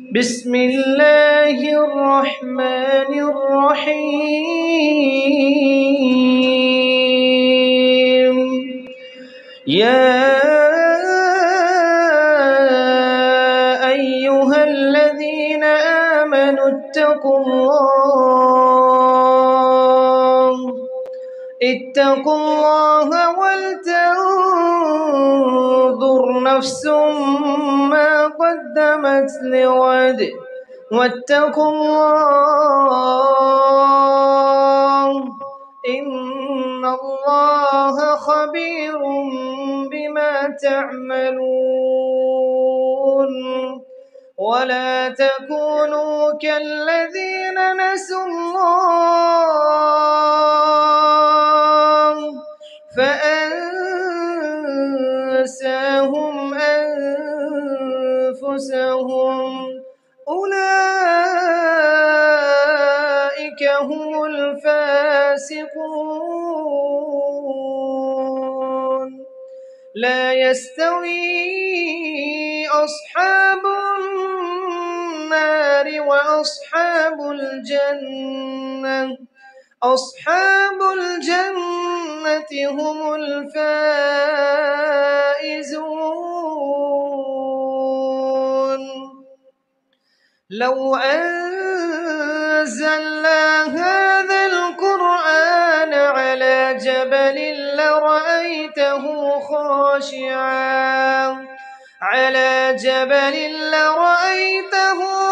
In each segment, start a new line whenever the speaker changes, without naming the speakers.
بسم الله الرحمن الرحيم. يا أيها الذين آمنوا اتقوا الله ولتنظر نفس ما قدمت لغد واتقوا الله إن الله خبير بما تعملون. ولا تكونوا كالذين نسوا الله فأنساهم أنفسهم أولئك هم الفاسقون. لا يستوي أصحاب النار وأصحاب الجنة هم الفائزون. لو أنزلنا هذا القرآن على جبل لرأيته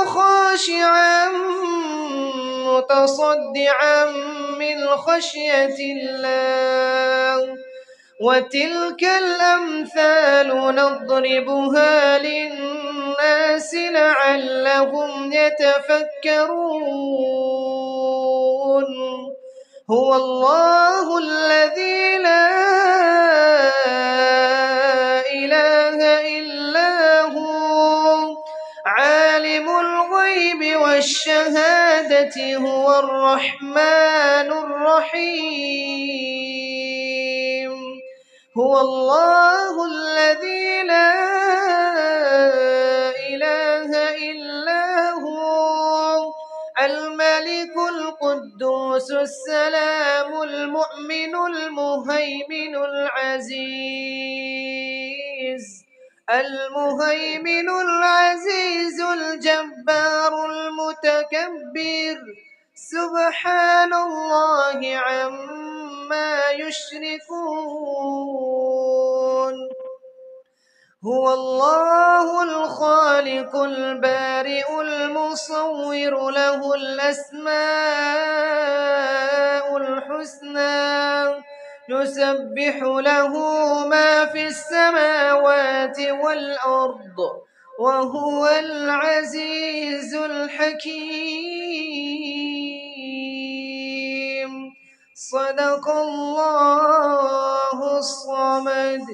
خاشعا متصدعا من خشية الله. وتلك الأمثال نضربها للناس لعلهم يتفكرون. هو الله الذي لا إله إلا هو عالم الغيب والشهادة هو الرحمن الرحيم. هو الله الذي لا إله إلا هو الملك القدوس السلام المؤمن المهيمن العزيز الجبار المتكبر سبحان الله عما يشركون. هو الله الخالق البارئ المصور له الأسماء الحسنى يسبح له ما في السماوات والأرض وهو العزيز الحكيم. صدق الله الصمد.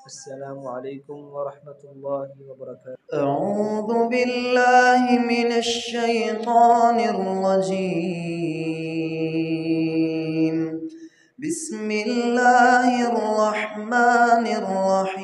السلام عليكم ورحمة الله وبركاته.
أعوذ بالله من الشيطان الرجيم. بسم الله الرحمن الرحيم.